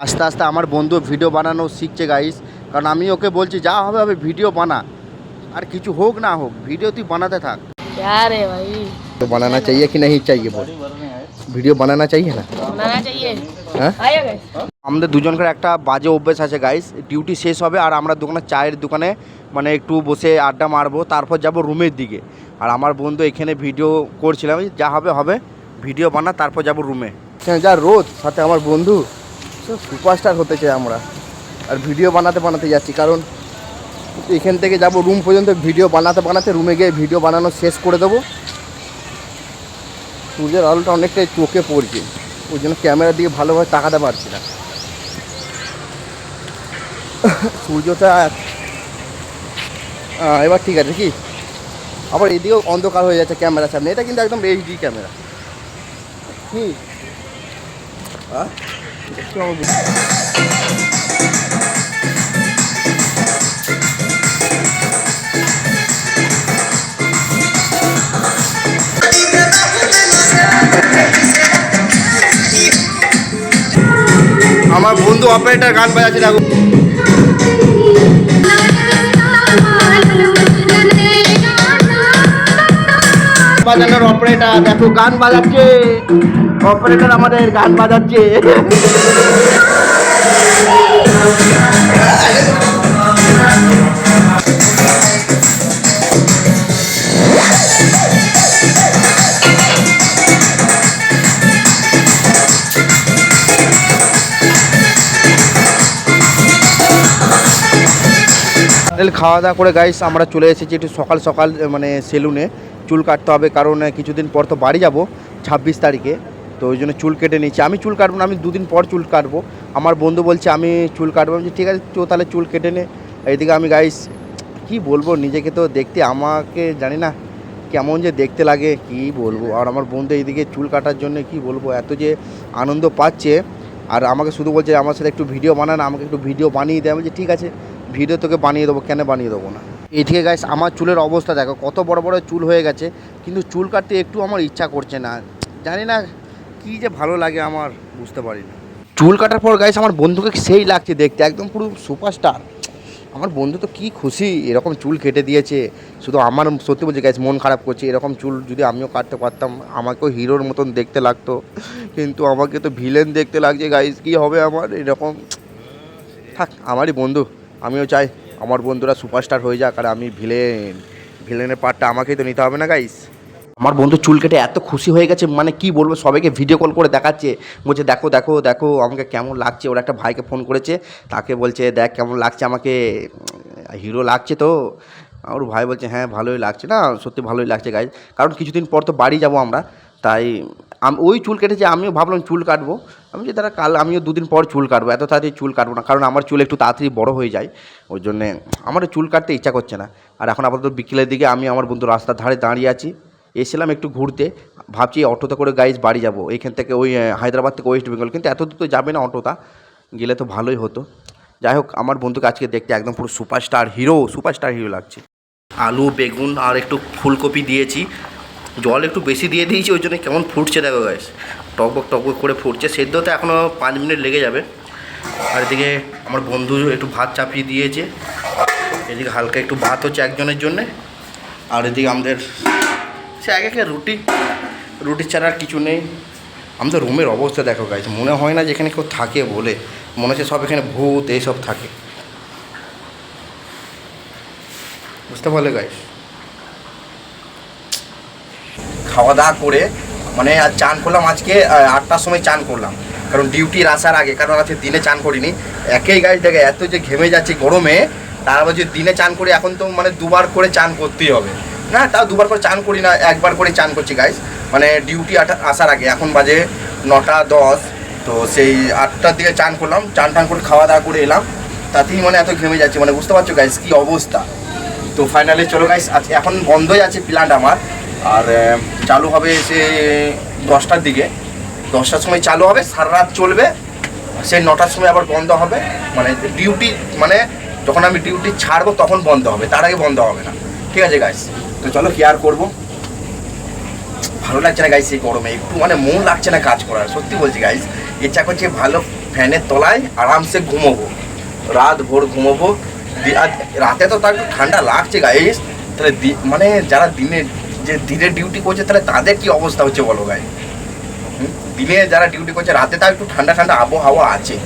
আস্তে আস্তে আমার বন্ধু ভিডিও বানানো শিখছে গাইস, কারণ আমি ওকে বলছি যা হবে হবে ভিডিও বানা, আর কিছু হোক না হোক ভিডিও তুই বানাতে থাক। क्या रे भाई तो बनाना चाहिए कि नहीं चाहिए बोल, ভিডিও বানানা চাইয়ে না बनाना चाहिए। হ্যাঁ आइए गाइस। আমাদের দুজনকার একটা বাজে অভ্যেস আছে গাইস, ডিউটি শেষ হবে আর আমরা দোকানে চায়ের দোকানে মানে একটু বসে আড্ডা মারবো, তারপর যাব রুমের দিকে। আর আমার বন্ধু এখানে ভিডিও করছিলাম, যা হবে হবে ভিডিও বানা তারপর যাব রুমে। যা রোদ সাথে আমার বন্ধু সুপারস্টার হতে চাই আমরা, আর ভিডিও বানাতে বানাতে যাচ্ছি, কারণ এখান থেকে যাব রুম পর্যন্ত ভিডিও বানাতে বানাতে রুমে গিয়ে ভিডিও বানানো শেষ করে দেবো। সূর্যের আলোটা অনেকটাই চোখে পড়ছে, ওই জন্য ক্যামেরার দিকে ভালোভাবে তাকাতে পারছি না। সূর্যটা এবার ঠিক আছে কি, আবার এদিকেও অন্ধকার হয়ে যাচ্ছে ক্যামেরার সামনে। এটা কিন্তু একদম এইচডি ক্যামেরা কি আমার বন্ধু অপারেটর গান বাজাচ্ছে দেখো, বাজানোর অপারেটর দেখো গান বাজাচ্ছে, অপারেটর আমাদের গান বাজাচ্ছে। খাওয়া দাওয়া করে গাইস আমরা চলে এসেছি একটু সকাল সকাল মানে সেলুনে চুল কাটতে হবে, কারণ কিছুদিন পর তো বাড়ি যাব 26 তারিখে, তো ওই জন্য চুল কেটে নিচ্ছি। আমি চুল কাটবো না, আমি দুদিন পর চুল কাটবো। আমার বন্ধু বলছে আমি চুল কাটবো, আমি ঠিক আছে তো তাহলে চুল কেটে নে। এইদিকে আমি গাইস কি বলবো, নিজেকে তো দেখতে আমাকে জানি না কেমন যে দেখতে লাগে কি বলবো। আর আমার বন্ধু এইদিকে চুল কাটার জন্য কি বলবো এত যে আনন্দ পাচ্ছে, আর আমাকে শুধু বলছে আমার সাথে একটু ভিডিও বানা না, আমাকে একটু ভিডিও বানিয়ে দেয়। আমি বলছি ঠিক আছে ভিডিও তোকে বানিয়ে দেবো, কেন বানিয়ে দেবো না। এইদিকে গাইস আমার চুলের অবস্থা দেখো কত বড় বড় চুল হয়ে গেছে, কিন্তু চুল কাটতে একটু আমার ইচ্ছা করছে না, জানি না কী যে ভালো লাগে আমার বুঝতে পারি না। চুল কাটার পর গাইস আমার বন্ধুকে সেই লাগছে দেখতে, একদম পুরো সুপারস্টার। আমার বন্ধু তো কী খুশি এরকম চুল কেটে দিয়েছে, শুধু আমার সত্যি বলছি গাইস মন খারাপ করছে। এরকম চুল যদি আমিও কাটতে পারতাম আমাকেও হিরোর মতন দেখতে লাগতো, কিন্তু আমাকে তো ভিলেন দেখতে লাগছে গাইস। কী হবে আমার এরকম, থাক আমারই বন্ধু, আমিও চাই আমার বন্ধুরা সুপারস্টার হয়ে যাক, আর আমি ভিলেনের পার্টটা আমাকেই তো নিতে হবে না গাইস। আমার বন্ধু চুল কেটে এত খুশি হয়ে গেছে, মানে কি বলবো, সবাইকে ভিডিও কল করে দেখাচ্ছে, বলছে দেখো দেখো দেখো আমাকে কেমন লাগছে। ওরা একটা ভাইকে ফোন করেছে, তাকে বলছে দেখ কেমন লাগছে আমাকে, হিরো লাগছে তো। ওর ভাই বলছে হ্যাঁ ভালোই লাগছে, না সত্যি ভালোই লাগছে গাইস, কারণ কিছুদিন পর তো বাড়ি যাব আমরা, তাই ওই চুল কেটেছে আমিও ভাবলাম চুল কাটবো। আমি যে তারা কাল আমিও দুদিন পর চুল কাটবো, এত তাড়াতাড়ি চুল কাটবো না, কারণ আমার চুল একটু তাড়াতাড়ি বড় হয়ে যায়, ওই জন্যে আমারও চুল কাটতে ইচ্ছা করছে না। আর এখন আপাতত বিকেলের দিকে আমি আমার বন্ধু রাস্তার ধারে দাঁড়িয়ে আছি, এসেছিলাম একটু ঘুরতে, ভাবছি অটোতে করে গাইজ বাড়ি যাব এইখান থেকে, ওই হায়দ্রাবাদ থেকে ওয়েস্ট বেঙ্গল, কিন্তু এত দূর তো যাবে না অটোটা, গেলে তো ভালোই হতো। যাই হোক আমার বন্ধুকে আজকে দেখতে একদম পুরো সুপারস্টার হিরো লাগছে। আলু বেগুন আর একটু ফুলকপি দিয়েছি, জল একটু বেশি দিয়ে দিয়েছি, ওই জন্য কেমন ফুটছে দেখো গাইস, টকবক টকবক করে ফুটছে, সেদ্ধতে এখনও 5 মিনিট লেগে যাবে। আর এদিকে আমার বন্ধু একটু ভাত চাপিয়ে দিয়েছে, এদিকে হালকা একটু ভাত হচ্ছে একজনের জন্যে, আর এদিকে আমাদের সে এক একটা রুটি ছাড়া আর কিছু নেই। আমাদের রুমের অবস্থা দেখো গাইস, মনে হয় না যে এখানে কেউ থাকে বলে, মনে হচ্ছে সব এখানে ভূত এইসব থাকে, বুঝতে পারলে গাইস। খাওয়া দাওয়া করে মানে আর চান করলাম আজকে 8টার সময় চান করলাম, কারণ ডিউটির আসার আগে, কারণ আজকে দিনে চান করিনি। একেই গাইস দেখে এত যে ঘেমে যাচ্ছে গরমে, তারপর যদি দিনে চান করি এখন তো মানে 2বার করে চান করতেই হবে না, তাও 2বার করে চান করি না, 1বার করে চান করছি গাইস, মানে ডিউটি আসার আগে। এখন বাজে 9টা 10, তো সেই 8টার দিকে চান করলাম, চান টান করে খাওয়া দাওয়া করে এলাম, তাতেই মানে এত ঘেমে যাচ্ছে, মানে বুঝতে পারছো গাইস কী অবস্থা। তো ফাইনালি চলো গাইস, আজকে এখন বন্ধই আছে প্ল্যান্ট আমার, আর চালু হবে সে 10টার দিকে, 10টার সময় চালু হবে, সারা রাত চলবে, সেই 9টার সময় আবার বন্ধ হবে, মানে ডিউটি মানে যখন আমি ডিউটি ছাড়বো তখন বন্ধ হবে, তার আগে বন্ধ হবে না, ঠিক আছে গাইস। তো চলো কি আর করবো, ভালো লাগছে না গাইস এই গরমে, একটু মানে মন লাগছে না কাজ করার, সত্যি বলছি গাইস, ইচ্ছা করছে ভালো ফ্যানের তলায় আরামসে ঘুমোবো, রাত ভোর ঘুমোবো। আর রাতে তো তার একটু ঠান্ডা লাগছে গাইস, তাহলে মানে যারা দিনে ডিউটি করছে তাহলে তাদের কি অবস্থা হচ্ছে বলো গাই। দিনে যারা ডিউটি করছে রাতে তাও একটু ঠান্ডা ঠান্ডা আবহাওয়া আছে,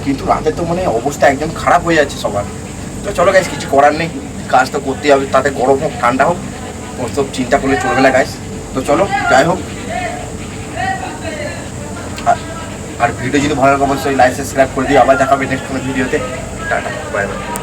কিন্তু রাতে তো মানে অবস্থা একদম খারাপ হয়ে যাচ্ছে সবার। তো চলো গাইস, কিছু করার নেই, কাজ তো করতেই হবে, তাতে গরম হোক ঠান্ডা হোক ওসব চিন্তা করলে চলবে না গাইস। তো চলো যাই হোক, আর ভিডিও যদি ভালো লাগে অবশ্যই লাইক সাবস্ক্রাইব করে দিও। আবার দেখাবে নেক্সট কোনো ভিডিওতে। Tata, bye bye.